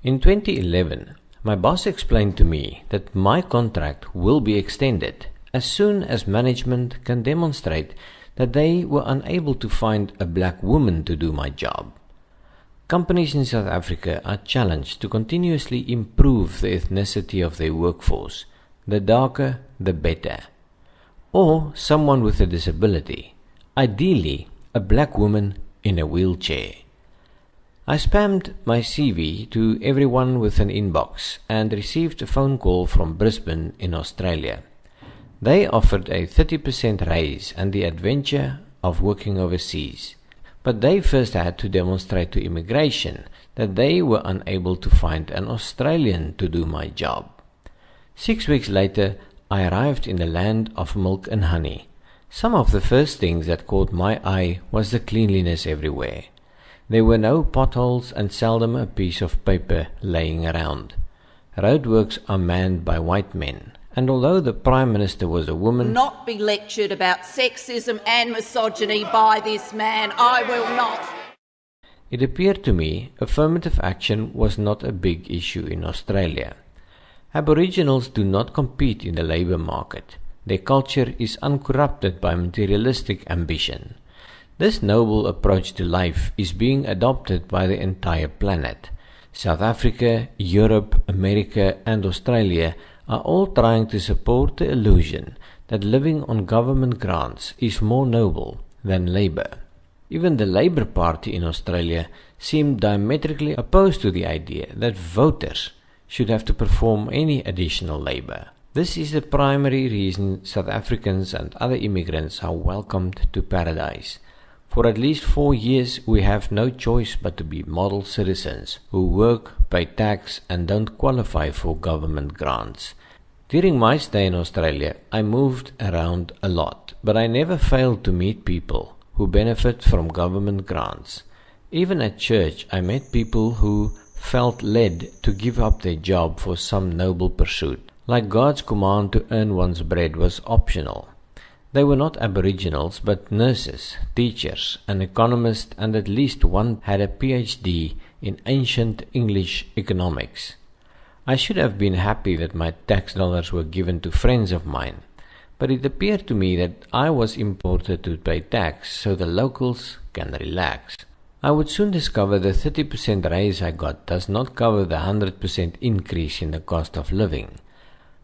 In 2011, my boss explained to me that my contract will be extended as soon as management can demonstrate that they were unable to find a black woman to do my job. Companies in South Africa are challenged to continuously improve the ethnicity of their workforce. The darker, the better. Or someone with a disability, ideally a black woman in a wheelchair. I spammed my CV to everyone with an inbox and received a phone call from Brisbane in Australia. They offered a 30% raise and the adventure of working overseas, but they first had to demonstrate to Immigration that they were unable to find an Australian to do my job. 6 weeks later, I arrived in the land of milk and honey. Some of the first things that caught my eye was the cleanliness everywhere. There were no potholes and seldom a piece of paper laying around. Roadworks are manned by white men, and although the Prime Minister was a woman, not be lectured about sexism and misogyny by this man. I will not. It appeared to me affirmative action was not a big issue in Australia. Aboriginals do not compete in the labour market. Their culture is uncorrupted by materialistic ambition. This noble approach to life is being adopted by the entire planet. South Africa, Europe, America and Australia are all trying to support the illusion that living on government grants is more noble than labour. Even the Labour Party in Australia seemed diametrically opposed to the idea that voters should have to perform any additional labour. This is the primary reason South Africans and other immigrants are welcomed to paradise. For at least 4 years we have no choice but to be model citizens who work, pay tax and don't qualify for government grants. During my stay in Australia, I moved around a lot, but I never failed to meet people who benefit from government grants. Even at church, I met people who felt led to give up their job for some noble pursuit, like God's command to earn one's bread was optional. They were not Aboriginals, but nurses, teachers, an economist, and at least one had a PhD in ancient English economics. I should have been happy that my tax dollars were given to friends of mine, but it appeared to me that I was imported to pay tax so the locals can relax. I would soon discover the 30% raise I got does not cover the 100% increase in the cost of living.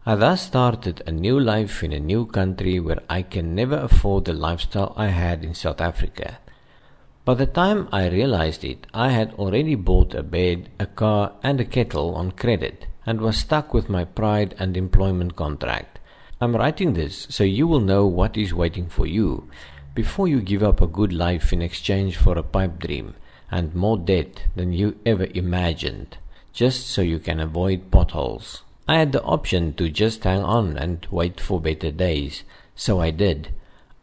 I thus started a new life in a new country where I can never afford the lifestyle I had in South Africa. By the time I realized it, I had already bought a bed, a car and a kettle on credit and was stuck with my pride and employment contract. I'm writing this so you will know what is waiting for you before you give up a good life in exchange for a pipe dream and more debt than you ever imagined, just so you can avoid potholes. I had the option to just hang on and wait for better days, so I did.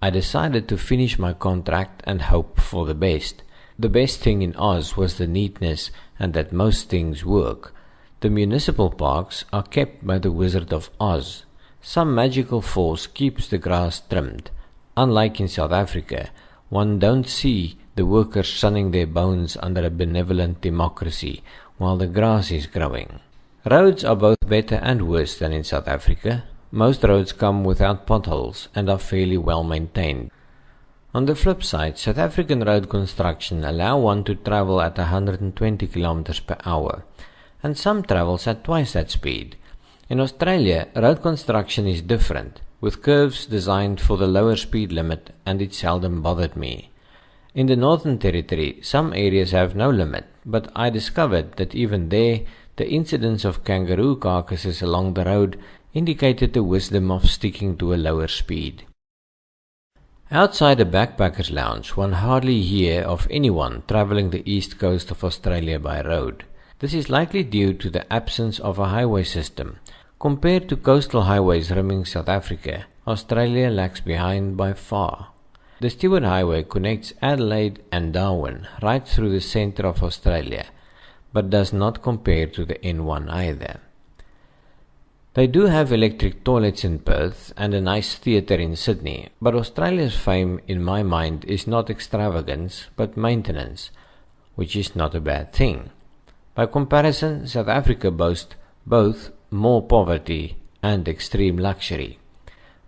I decided to finish my contract and hope for the best. The best thing in Oz was the neatness and that most things work. The municipal parks are kept by the Wizard of Oz. Some magical force keeps the grass trimmed. Unlike in South Africa, one don't see the workers sunning their bones under a benevolent democracy while the grass is growing. Roads are both better and worse than in South Africa. Most roads come without potholes and are fairly well maintained. On the flip side, South African road construction allow one to travel at 120 km per hour, and some travels at twice that speed. In Australia, road construction is different, with curves designed for the lower speed limit, and it seldom bothered me. In the Northern Territory, some areas have no limit, but I discovered that even there, the incidence of kangaroo carcasses along the road indicated the wisdom of sticking to a lower speed. Outside a backpacker's lounge, one hardly hear of anyone travelling the east coast of Australia by road. This is likely due to the absence of a highway system. Compared to coastal highways rimming South Africa, Australia lags behind by far. The Stewart Highway connects Adelaide and Darwin right through the centre of Australia, but does not compare to the N1 either. They do have electric toilets in Perth and a nice theatre in Sydney, but Australia's fame in my mind is not extravagance but maintenance, which is not a bad thing. By comparison, South Africa boasts both more poverty and extreme luxury.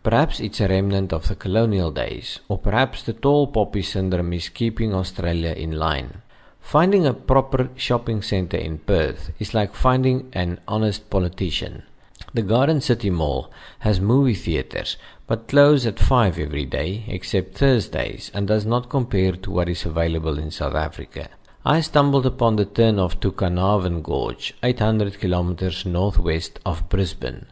Perhaps it's a remnant of the colonial days, or perhaps the tall poppy syndrome is keeping Australia in line. Finding a proper shopping centre in Perth is like finding an honest politician. The Garden City Mall has movie theatres, but close at 5 every day, except Thursdays, and does not compare to what is available in South Africa. I stumbled upon the turn-off to Carnarvon Gorge, 800 kilometres northwest of Brisbane.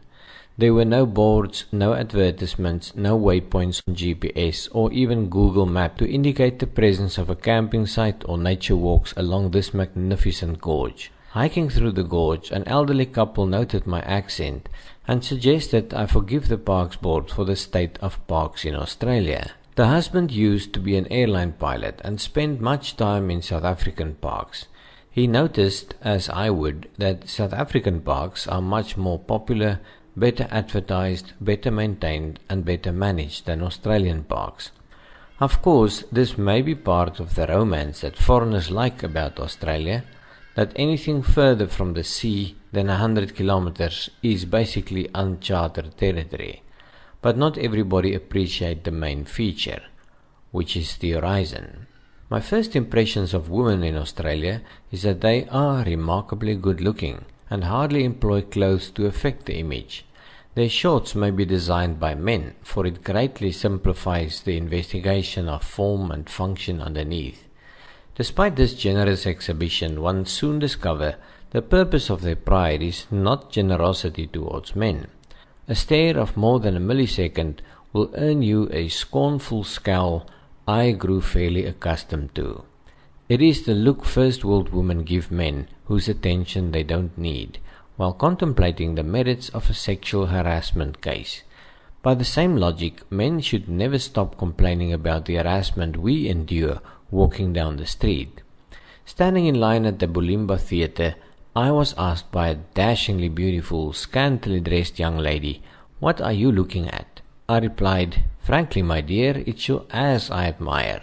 There were no boards, no advertisements, no waypoints on GPS or even Google Maps to indicate the presence of a camping site or nature walks along this magnificent gorge. Hiking through the gorge, an elderly couple noted my accent and suggested I forgive the Parks Board for the state of parks in Australia. The husband used to be an airline pilot and spent much time in South African parks. He noticed, as I would, that South African parks are much more popular, better advertised, better maintained and better managed than Australian parks. Of course, this may be part of the romance that foreigners like about Australia, that anything further from the sea than 100 kilometers is basically uncharted territory. But not everybody appreciates the main feature, which is the horizon. My first impressions of women in Australia is that they are remarkably good looking and hardly employ clothes to affect the image. Their shorts may be designed by men, for it greatly simplifies the investigation of form and function underneath. Despite this generous exhibition, one soon discover the purpose of their pride is not generosity towards men. A stare of more than a millisecond will earn you a scornful scowl I grew fairly accustomed to. It is the look first world women give men whose attention they don't need, while contemplating the merits of a sexual harassment case. By the same logic, men should never stop complaining about the harassment we endure walking down the street. Standing in line at the Bulimba Theatre, I was asked by a dashingly beautiful, scantily dressed young lady, "What are you looking at?" I replied, "Frankly, my dear, it's your ass I admire."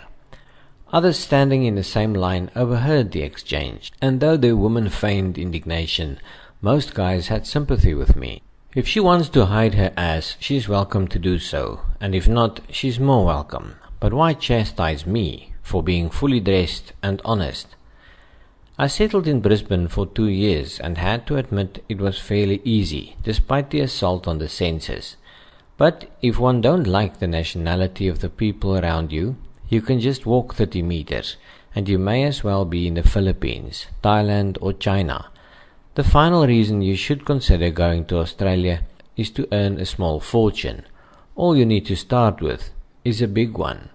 Others standing in the same line overheard the exchange, and though the woman feigned indignation, most guys had sympathy with me. If she wants to hide her ass, she's welcome to do so, and if not, she's more welcome. But why chastise me for being fully dressed and honest? I settled in Brisbane for 2 years and had to admit it was fairly easy, despite the assault on the senses. But if one don't like the nationality of the people around you, you can just walk 30 meters, and you may as well be in the Philippines, Thailand or China. The final reason you should consider going to Australia is to earn a small fortune. All you need to start with is a big one.